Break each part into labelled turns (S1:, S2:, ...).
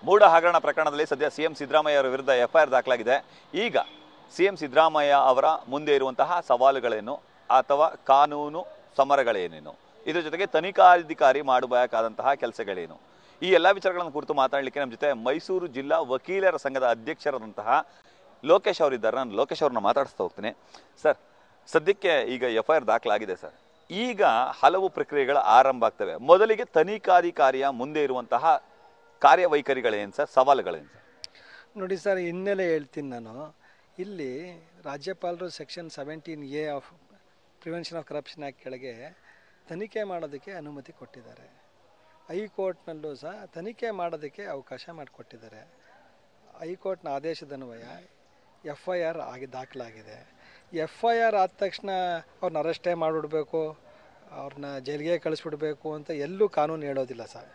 S1: ಮೂಡ ಹಗರಣ ಪ್ರಕರಣದಲ್ಲಿ ಸದ್ಯ ಸಿಎಂ ಸಿದ್ದರಾಮಯ್ಯ ಅವರ ವಿರುದ್ಧ ಎಫ್ಐಆರ್ ದಾಖಲಾಗಿದೆ. ಈಗ ಸಿಎಂ ಸಿದ್ದರಾಮಯ್ಯ ಅವರ ಮುಂದೆ ಇರುವಂತಹ ಸವಾಲುಗಳೇನು ಅಥವಾ ಕಾನೂನು ಸಮರಗಳೇನೇನು, ಇದ್ರ ಜೊತೆಗೆ ತನಿಖಾಧಿಕಾರಿ ಮಾಡಬೇಕಾದಂತಹ ಕೆಲಸಗಳೇನು, ಈ ಎಲ್ಲ ವಿಚಾರಗಳನ್ನು ಕುರಿತು ಮಾತಾಡಲಿಕ್ಕೆ ನಮ್ಮ ಜೊತೆ ಮೈಸೂರು ಜಿಲ್ಲಾ ವಕೀಲರ ಸಂಘದ ಅಧ್ಯಕ್ಷರಾದಂತಹ ಲೋಕೇಶ್ ಅವರಿದ್ದಾರೆ. ನಾನು ಲೋಕೇಶ್ ಅವ್ರನ್ನ ಮಾತಾಡಿಸ್ತಾ ಹೋಗ್ತೀನಿ. ಸರ್, ಸದ್ಯಕ್ಕೆ ಈಗ ಎಫ್ಐಆರ್ ದಾಖಲಾಗಿದೆ ಸರ್. ಈಗ ಹಲವು ಪ್ರಕ್ರಿಯೆಗಳು ಆರಂಭ ಆಗ್ತವೆ. ಮೊದಲಿಗೆ ತನಿಖಾಧಿಕಾರಿಯ ಮುಂದೆ ಇರುವಂತಹ ಕಾರ್ಯವೈಖರಿಗಳೇನು ಸರ್, ಸವಾಲುಗಳೇನು ಸರ್?
S2: ನೋಡಿ ಸರ್, ಹಿನ್ನೆಲೆ ಹೇಳ್ತೀನಿ ನಾನು. ಇಲ್ಲಿ ರಾಜ್ಯಪಾಲರು section 17A of prevention of corruption act ಕೆಳಗೆ ತನಿಖೆ ಮಾಡೋದಕ್ಕೆ ಅನುಮತಿ ಕೊಟ್ಟಿದ್ದಾರೆ. ಹೈಕೋರ್ಟ್ನಲ್ಲೂ ಸಹ ತನಿಖೆ ಮಾಡೋದಕ್ಕೆ ಅವಕಾಶ ಮಾಡಿಕೊಟ್ಟಿದ್ದಾರೆ. ಹೈಕೋರ್ಟ್ನ ಆದೇಶದನ್ವಯ FIR ದಾಖಲಾಗಿದೆ. FIR ಆದ ತಕ್ಷಣ ಅವ್ರನ್ನ ಅರೆಸ್ಟೇ ಮಾಡಿಬಿಡ್ಬೇಕು, ಅವ್ರನ್ನ ಜೈಲಿಗೆ ಕಳಿಸ್ಬಿಡ್ಬೇಕು ಅಂತ ಎಲ್ಲೂ ಕಾನೂನು ಹೇಳೋದಿಲ್ಲ ಸರ್.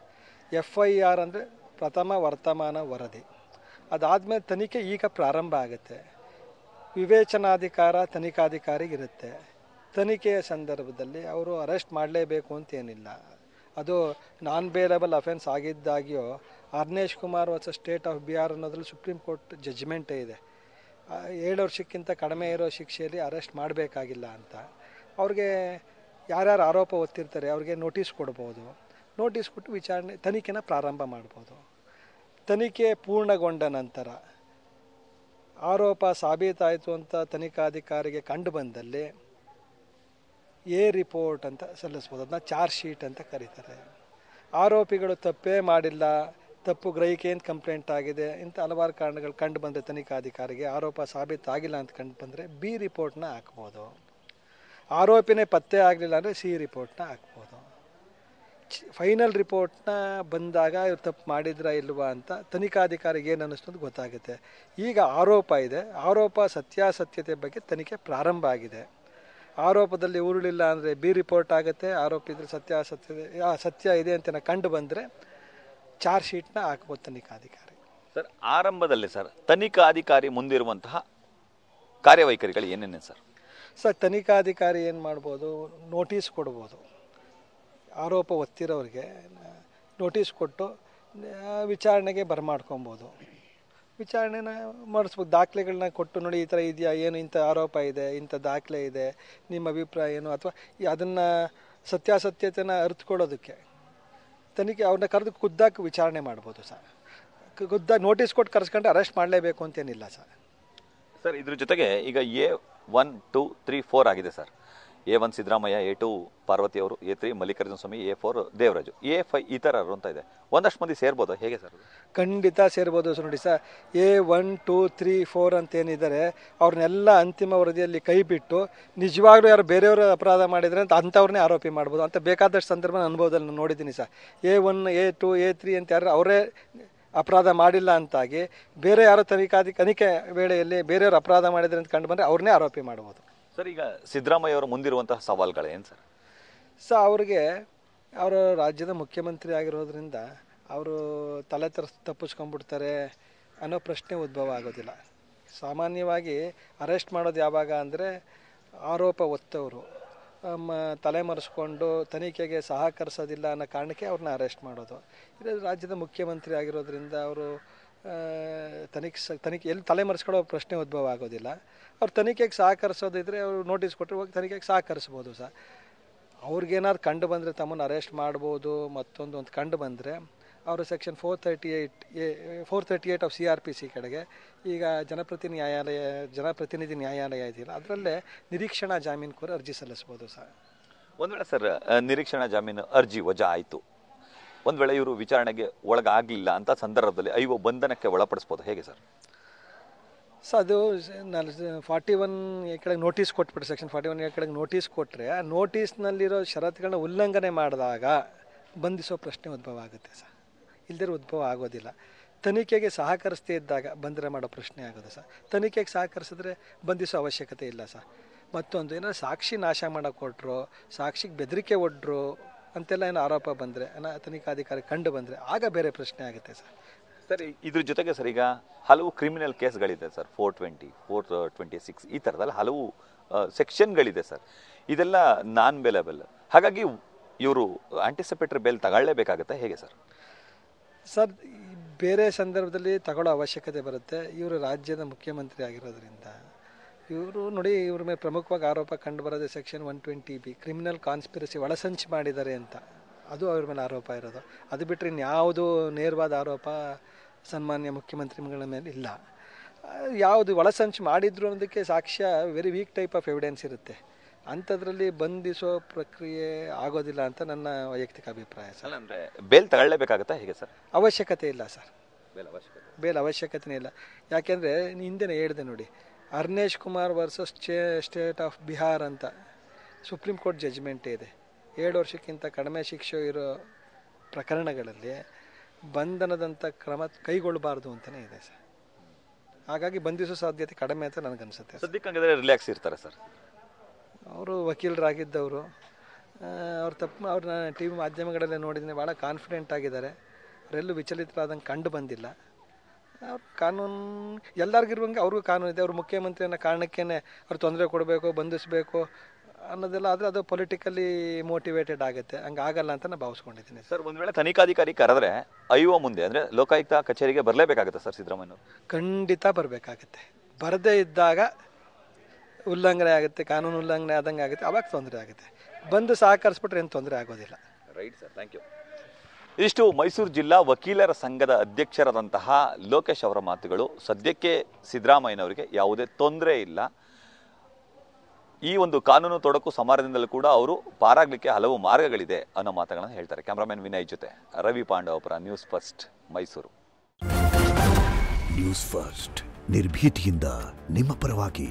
S2: FIR ಅಂದರೆ ಪ್ರಥಮ ವರ್ತಮಾನ ವರದಿ. ಅದಾದಮೇಲೆ ತನಿಖೆ ಈಗ ಪ್ರಾರಂಭ ಆಗುತ್ತೆ. ವಿವೇಚನಾಧಿಕಾರ ತನಿಖಾಧಿಕಾರಿಗಿರುತ್ತೆ. ತನಿಖೆಯ ಸಂದರ್ಭದಲ್ಲಿ ಅವರು ಅರೆಸ್ಟ್ ಮಾಡಲೇಬೇಕು ಅಂತೇನಿಲ್ಲ. ಅದು ನಾನ್ ಬೇಲಬಲ್ ಅಫೆನ್ಸ್ ಆಗಿದ್ದಾಗಿಯೋ Arnesh Kumar versus state of Bihar ಅನ್ನೋದ್ರಲ್ಲಿ ಸುಪ್ರೀಂ ಕೋರ್ಟ್ ಜಡ್ಜ್ಮೆಂಟೇ ಇದೆ. 7 ವರ್ಷಕ್ಕಿಂತ ಕಡಿಮೆ ಇರೋ ಶಿಕ್ಷೆಯಲ್ಲಿ ಅರೆಸ್ಟ್ ಮಾಡಬೇಕಾಗಿಲ್ಲ ಅಂತ. ಅವ್ರಿಗೆ ಯಾರ್ಯಾರು ಆರೋಪ ಹೊತ್ತಿರ್ತಾರೆ ಅವ್ರಿಗೆ ನೋಟಿಸ್ ಕೊಡ್ಬೋದು. ನೋಟಿಸ್ ಕೊಟ್ಟು ವಿಚಾರಣೆ ತನಿಖೆನ ಪ್ರಾರಂಭ ಮಾಡ್ಬೋದು. ತನಿಖೆ ಪೂರ್ಣಗೊಂಡ ನಂತರ ಆರೋಪ ಸಾಬೀತಾಯಿತು ಅಂತ ತನಿಖಾಧಿಕಾರಿಗೆ ಕಂಡು ಬಂದಲ್ಲಿ ರಿಪೋರ್ಟ್ ಅಂತ ಸಲ್ಲಿಸ್ಬೋದು. ಅದನ್ನ ಚಾರ್ಜ್ ಶೀಟ್ ಅಂತ ಕರೀತಾರೆ. ಆರೋಪಿಗಳು ತಪ್ಪೇ ಮಾಡಿಲ್ಲ, ತಪ್ಪು ಗ್ರಹಿಕೆ ಅಂತ ಕಂಪ್ಲೇಂಟ್ ಆಗಿದೆ ಇಂಥ ಹಲವಾರು ಕಾರಣಗಳು ಕಂಡು ಬಂದರೆ ತನಿಖಾಧಿಕಾರಿಗೆ ಆರೋಪ ಸಾಬೀತಾಗಿಲ್ಲ ಅಂತ ಕಂಡು ಬಂದರೆ ರಿಪೋರ್ಟ್ನ ಹಾಕ್ಬೋದು. ಆರೋಪಿನೇ ಪತ್ತೆ ಆಗಲಿಲ್ಲ ಅಂದರೆ ರಿಪೋರ್ಟ್ನ ಹಾಕ್ಬೋದು. ಫೈನಲ್ ರಿಪೋರ್ಟ್ನ ಬಂದಾಗ ಇವ್ರು ತಪ್ಪು ಮಾಡಿದ್ರಾ ಇಲ್ವಾ ಅಂತ ತನಿಖಾಧಿಕಾರಿಗೆ ಏನು ಅನ್ನಿಸ್ತು ಅಂತ ಗೊತ್ತಾಗುತ್ತೆ. ಈಗ ಆರೋಪ ಇದೆ, ಆರೋಪ ಸತ್ಯಾಸತ್ಯತೆ ಬಗ್ಗೆ ತನಿಖೆ ಪ್ರಾರಂಭ ಆಗಿದೆ. ಆರೋಪದಲ್ಲಿ ಉರುಳಿಲ್ಲ ಅಂದರೆ ರಿಪೋರ್ಟ್ ಆಗುತ್ತೆ. ಆರೋಪ ಇದ್ರೆ ಸತ್ಯಾಸತ್ಯತೆ ಸತ್ಯ ಇದೆ ಅಂತ ಕಂಡು ಬಂದರೆ ಚಾರ್ಜ್ ಶೀಟ್ನ ಹಾಕ್ಬೋದು ತನಿಖಾಧಿಕಾರಿ.
S1: ಸರ್, ಆರಂಭದಲ್ಲಿ ಸರ್ ತನಿಖಾಧಿಕಾರಿ ಮುಂದಿರುವಂತಹ ಕಾರ್ಯವೈಖರಿಗಳು ಏನೇನು ಸರ್?
S2: ಸರ್, ತನಿಖಾಧಿಕಾರಿ ಏನು ಮಾಡ್ಬೋದು, ನೋಟಿಸ್ ಕೊಡ್ಬೋದು. ಆರೋಪ ಹೊತ್ತಿರೋರಿಗೆ ನೋಟಿಸ್ ಕೊಟ್ಟು ವಿಚಾರಣೆಗೆ ಬರಮಾಡ್ಕೊಬೋದು. ವಿಚಾರಣೆನ ಮಾಡಿಸ್ಬೋದು. ದಾಖಲೆಗಳನ್ನ ಕೊಟ್ಟು ನೋಡಿ ಈ ಥರ ಇದೆಯಾ, ಏನು ಇಂಥ ಆರೋಪ ಇದೆ, ಇಂಥ ದಾಖಲೆ ಇದೆ, ನಿಮ್ಮ ಅಭಿಪ್ರಾಯ ಏನು, ಅಥವಾ ಅದನ್ನು ಸತ್ಯಾಸತ್ಯತೆನ ಅರಿತುಕೊಳ್ಳೋದಕ್ಕೆ ತನಿಖೆ ಅವ್ರನ್ನ ಕರೆದು ಖುದ್ದಾಗಿ ವಿಚಾರಣೆ ಮಾಡ್ಬೋದು ಸರ್. ಖುದ್ದಾಗಿ ನೋಟಿಸ್ ಕೊಟ್ಟು ಕರೆಸ್ಕೊಂಡ್ರೆ ಅರೆಸ್ಟ್ ಮಾಡಲೇಬೇಕು ಅಂತೇನಿಲ್ಲ ಸರ್.
S1: ಸರ್, ಇದ್ರ ಜೊತೆಗೆ ಈಗ A1, 2, 3, 4 ಆಗಿದೆ sir. A1 Siddaramaiah, A2 Parvati ಅವರು, A3 ಮಲ್ಲಿಕಾರ್ಜುನ ಸ್ವಾಮಿ, A4 ದೇವರಾಜು, A5 ಈ ಥರ ಅಂತ ಇದೆ. ಒಂದಷ್ಟು ಮಂದಿ ಸೇರ್ಬೋದು, ಹೇಗೆ ಸರ್?
S2: ಖಂಡಿತ ಸೇರ್ಬೋದು ಸರ್. ನೋಡಿ ಸರ್, A1, 2, 3, 4 ಅಂತೇನಿದ್ದಾರೆ ಅವ್ರನ್ನೆಲ್ಲ ಅಂತಿಮ ವರದಿಯಲ್ಲಿ ಕೈ ಬಿಟ್ಟು ನಿಜವಾಗ್ಲೂ ಯಾರು ಬೇರೆಯವರು ಅಪರಾಧ ಮಾಡಿದರೆ ಅಂತ ಅಂಥವ್ರನ್ನೇ ಆರೋಪಿ ಮಾಡ್ಬೋದು ಅಂತ ಬೇಕಾದಷ್ಟು ಸಂದರ್ಭ ಅನುಭವದಲ್ಲಿ ನಾನು ನೋಡಿದ್ದೀನಿ ಸರ್. A1, A2, A3 ಅಂತ ಯಾರು ಅವರೇ ಅಪರಾಧ ಮಾಡಿಲ್ಲ ಅಂತಾಗಿ ಬೇರೆ ಯಾರೋ ತನಿಖೆ ವೇಳೆಯಲ್ಲಿ ಬೇರೆಯವರು ಅಪರಾಧ ಮಾಡಿದರೆ ಅಂತ ಕಂಡು ಬಂದರೆ ಅವ್ರನ್ನೇ ಆರೋಪಿ ಮಾಡ್ಬೋದು.
S1: ಸರ್, ಈಗ ಸಿದ್ದರಾಮಯ್ಯ ಅವರು ಮುಂದಿರುವಂತಹ ಸವಾಲುಗಳೇನು ಸರ್?
S2: ಅವ್ರಿಗೆ ಅವರು ರಾಜ್ಯದ ಮುಖ್ಯಮಂತ್ರಿ ಆಗಿರೋದ್ರಿಂದ ಅವರು ತಲೆ ತಪ್ಪಿಸ್ಕೊಂಡ್ಬಿಡ್ತಾರೆ ಅನ್ನೋ ಪ್ರಶ್ನೆ ಉದ್ಭವ ಆಗೋದಿಲ್ಲ. ಸಾಮಾನ್ಯವಾಗಿ ಅರೆಸ್ಟ್ ಮಾಡೋದು ಯಾವಾಗ ಅಂದರೆ ಆರೋಪ ಹೊತ್ತವರು ತಲೆ ಮರೆಸ್ಕೊಂಡು ತನಿಖೆಗೆ ಸಹಕರಿಸೋದಿಲ್ಲ ಅನ್ನೋ ಕಾರಣಕ್ಕೆ ಅವ್ರನ್ನ ಅರೆಸ್ಟ್ ಮಾಡೋದು. ಇದು ರಾಜ್ಯದ ಮುಖ್ಯಮಂತ್ರಿ ಆಗಿರೋದ್ರಿಂದ ಅವರು ತನಿಖೆ ಎಲ್ಲಿ ತಲೆ ಮರೆಸ್ಕೊಳ್ಳೋ ಪ್ರಶ್ನೆ ಉದ್ಭವ ಆಗೋದಿಲ್ಲ. ಅವ್ರು ತನಿಖೆಗೆ ಸಹಕರಿಸೋದಿದ್ರೆ ಅವರು ನೋಟಿಸ್ ಕೊಟ್ಟರೆ ಹೋಗಿ ತನಿಖೆಗೆ ಸಹಕರಿಸ್ಬೋದು ಸರ್. ಅವ್ರಿಗೇನಾದ್ರು ಕಂಡು ಬಂದರೆ ತಮ್ಮನ್ನು ಅರೆಸ್ಟ್ ಮಾಡ್ಬೋದು. ಒಂದು ಕಂಡು ಬಂದರೆ ಅವರು ಸೆಕ್ಷನ್ 438 ಆಫ್ CRPC ಕಡೆಗೆ ಈಗ ಜನಪ್ರತಿನಿಧಿ ನ್ಯಾಯಾಲಯ ಇದೆಯಲ್ಲ ಅದರಲ್ಲೇ ನಿರೀಕ್ಷಣಾ ಜಾಮೀನು ಕೋರಿ ಅರ್ಜಿ ಸಲ್ಲಿಸ್ಬೋದು ಸರ್.
S1: ಒಂದು ವೇಳೆ ಸರ್ ನಿರೀಕ್ಷಣಾ ಜಾಮೀನು ಅರ್ಜಿ ವಜಾ ಆಯಿತು, ಒಂದು ವೇಳೆ ಇವರು ವಿಚಾರಣೆಗೆ ಒಳಗಾಗಲಿಲ್ಲ ಅಂತ ಸಂದರ್ಭದಲ್ಲಿ ಐವೋ ಬಂಧನಕ್ಕೆ ಒಳಪಡಿಸ್ಬೋದು, ಹೇಗೆ ಸರ್?
S2: ಸೊ ಅದು 41 ಕೆಳಗೆ ನೋಟಿಸ್ ಕೊಟ್ಬಿಟ್ಟು ಸೆಕ್ಷನ್ 41 ಕೆಳಗೆ ನೋಟಿಸ್ ಕೊಟ್ಟರೆ ಆ ನೋಟಿಸ್ನಲ್ಲಿರೋ ಷರತ್ತುಗಳನ್ನ ಉಲ್ಲಂಘನೆ ಮಾಡಿದಾಗ ಬಂಧಿಸೋ ಪ್ರಶ್ನೆ ಉದ್ಭವ ಆಗುತ್ತೆ ಸರ್. ಇಲ್ದಿರೋ ಉದ್ಭವ ಆಗೋದಿಲ್ಲ. ತನಿಖೆಗೆ ಸಹಕರಿಸದೇ ಇದ್ದಾಗ ಬಂಧನ ಮಾಡೋ ಪ್ರಶ್ನೆ ಆಗೋದು ಸರ್. ತನಿಖೆಗೆ ಸಹಕರಿಸಿದ್ರೆ ಬಂಧಿಸೋ ಅವಶ್ಯಕತೆ ಇಲ್ಲ ಸರ್. ಮತ್ತೊಂದು ಏನಾದ್ರು ಸಾಕ್ಷಿ ನಾಶ ಮಾಡೋಕೆ ಕೊಟ್ಟರು, ಸಾಕ್ಷಿಗೆ ಬೆದರಿಕೆ ಒಡ್ರು ಅಂತೆಲ್ಲ ಏನೋ ಆರೋಪ ಬಂದರೆ ತನಿಖಾಧಿಕಾರಿ ಕಂಡು ಬಂದರೆ ಆಗ ಬೇರೆ ಪ್ರಶ್ನೆ ಆಗುತ್ತೆ ಸರ್.
S1: ಸರ್, ಇದ್ರ ಜೊತೆಗೆ ಸರ್ ಈಗ ಹಲವು ಕ್ರಿಮಿನಲ್ ಕೇಸ್ಗಳಿದೆ ಸರ್. 420, 426 ಈ ಥರದಲ್ಲಿ ಹಲವು ಸೆಕ್ಷನ್ಗಳಿದೆ ಸರ್. ಇದೆಲ್ಲ ನಾನ್ ಬೇಲೆಬಲ್. ಹಾಗಾಗಿ ಇವರು ಆಂಟಿಸಿಪೇಟರಿ ಬೇಲ್ ತಗೊಳ್ಳೇಬೇಕಾಗುತ್ತೆ, ಹೇಗೆ ಸರ್?
S2: ಸರ್, ಬೇರೆ ಸಂದರ್ಭದಲ್ಲಿ ತಗೊಳ್ಳೋ ಅವಶ್ಯಕತೆ ಬರುತ್ತೆ. ಇವರು ರಾಜ್ಯದ ಮುಖ್ಯಮಂತ್ರಿ ಆಗಿರೋದ್ರಿಂದ ಇವರು ನೋಡಿ, ಇವ್ರ ಮೇಲೆ ಪ್ರಮುಖವಾಗಿ ಆರೋಪ ಕಂಡು ಬರೋದೇ ಸೆಕ್ಷನ್ 120B ಕ್ರಿಮಿನಲ್ ಕಾನ್ಸ್ಪಿರಸಿ, ಒಳಸಂಚು ಮಾಡಿದ್ದಾರೆ ಅಂತ. ಅದು ಅವ್ರ ಮೇಲೆ ಆರೋಪ ಇರೋದು. ಅದು ಬಿಟ್ಟರೆ ಇನ್ಯಾವುದು ನೇರವಾದ ಆರೋಪ ಸನ್ಮಾನ್ಯ ಮುಖ್ಯಮಂತ್ರಿಗಳ ಮೇಲೆ ಇಲ್ಲ. ಯಾವುದು ಒಳಸಂಚು ಮಾಡಿದ್ರು ಅನ್ನೋದಕ್ಕೆ ಸಾಕ್ಷ್ಯ very weak type of evidence ಇರುತ್ತೆ. ಅಂಥದ್ರಲ್ಲಿ ಬಂಧಿಸೋ ಪ್ರಕ್ರಿಯೆ ಆಗೋದಿಲ್ಲ ಅಂತ ನನ್ನ ವೈಯಕ್ತಿಕ ಅಭಿಪ್ರಾಯ ಸರ್.
S1: ಅಂದರೆ ಬೇಲ್ ತಗೊಳ್ಳೇಬೇಕಾಗುತ್ತಾ ಹೇಗೆ ಸರ್?
S2: ಅವಶ್ಯಕತೆ ಇಲ್ಲ ಸರ್,
S1: ಬೇಲ್
S2: ಅವಶ್ಯಕತೆನೇ ಇಲ್ಲ. ಯಾಕೆಂದರೆ ಹಿಂದೆನೇ ಹೇಳಿದೆ ನೋಡಿ, Arnesh Kumar versus state of Bihar ಅಂತ ಸುಪ್ರೀಂ ಕೋರ್ಟ್ ಜಡ್ಜ್ಮೆಂಟ್ ಇದೆ. 7 ವರ್ಷಕ್ಕಿಂತ ಕಡಿಮೆ ಶಿಕ್ಷೆ ಇರೋ ಪ್ರಕರಣಗಳಲ್ಲಿ ಬಂಧನದಂಥ ಕ್ರಮ ಕೈಗೊಳ್ಳಬಾರ್ದು ಅಂತಲೇ ಇದೆ ಸರ್. ಹಾಗಾಗಿ ಬಂಧಿಸೋ ಸಾಧ್ಯತೆ ಕಡಿಮೆ ಅಂತ ನನಗನ್ಸುತ್ತೆ.
S1: ಸದ್ಯಕ್ಕೆ ರಿಲ್ಯಾಕ್ಸ್ ಇರ್ತಾರೆ ಸರ್.
S2: ಅವರು ವಕೀಲರಾಗಿದ್ದವರು, ಅವ್ರನ್ನ ಟಿ ವಿ ಮಾಧ್ಯಮಗಳಲ್ಲೇ ನೋಡಿದ್ದೀನಿ, ಭಾಳ ಕಾನ್ಫಿಡೆಂಟ್ ಆಗಿದ್ದಾರೆ. ಅವರೆಲ್ಲೂ ವಿಚಲಿತರಾದಂಗೆ ಕಂಡು ಬಂದಿಲ್ಲ. ಅವ್ರ ಕಾನೂನು ಎಲ್ಲರಿಗಿರುವಂಗೆ ಅವ್ರಿಗೂ ಕಾನೂನು ಇದೆ. ಅವರು ಮುಖ್ಯಮಂತ್ರಿ ಅನ್ನೋ ಕಾರಣಕ್ಕೇ ಅವ್ರು ತೊಂದರೆ ಕೊಡಬೇಕು, ಬಂಧಿಸಬೇಕು ಅನ್ನೋದೆಲ್ಲ ಆದರೆ ಅದು ಪೊಲಿಟಿಕಲಿ ಮೋಟಿವೇಟೆಡ್ ಆಗುತ್ತೆ. ಹಂಗೆ ಆಗಲ್ಲ ಅಂತ ನಾನು ಭಾವಿಸ್ಕೊಂಡಿದ್ದೀನಿ
S1: ಸರ್. ಒಂದು ವೇಳೆ ತನಿಖಾಧಿಕಾರಿ ಕರೆದ್ರೆ ಐಒ ಮುಂದೆ ಅಂದರೆ ಲೋಕಾಯುಕ್ತ ಕಚೇರಿಗೆ ಬರಲೇಬೇಕಾಗುತ್ತೆ ಸರ್ ಸಿದ್ದರಾಮಯ್ಯ?
S2: ಖಂಡಿತ ಬರಬೇಕಾಗುತ್ತೆ. ಬರದೇ ಇದ್ದಾಗ ಉಲ್ಲಂಘನೆ ಆಗುತ್ತೆ, ಕಾನೂನು ಉಲ್ಲಂಘನೆ ಆದಂಗೆ ಆಗುತ್ತೆ, ಅವಾಗ ತೊಂದರೆ ಆಗುತ್ತೆ. ಬಂದು ಸಹಕರಿಸ್ಬಿಟ್ರೆ ಏನು ತೊಂದರೆ ಆಗೋದಿಲ್ಲ.
S1: Right sir, thank you. ಇಷ್ಟು ಮೈಸೂರು ಜಿಲ್ಲಾ ವಕೀಲರ ಸಂಘದ ಅಧ್ಯಕ್ಷರಾದಂತಹ ಲೋಕೇಶ್ ಅವರ ಮಾತುಗಳು. ಸದ್ಯಕ್ಕೆ ಸಿದ್ದರಾಮಯ್ಯನವರಿಗೆ ಯಾವುದೇ ತೊಂದರೆ ಇಲ್ಲ. ಈ ಒಂದು ಕಾನೂನು ತೊಡಕು ಸಮಾರಂಭದಲ್ಲೂ ಕೂಡ ಅವರು ಪಾರಾಗಲಿಕ್ಕೆ ಹಲವು ಮಾರ್ಗಗಳಿದೆ ಅನ್ನೋ ಮಾತುಗಳನ್ನು ಹೇಳ್ತಾರೆ. ಕ್ಯಾಮ್ರಾಮನ್ ವಿನಯ್ ಜೊತೆ Ravi Pandavapura, news first Mysuru.
S3: News first ನಿರ್ಭೀತಿಯಿಂದ ನಿಮ್ಮ ಪರವಾಗಿ.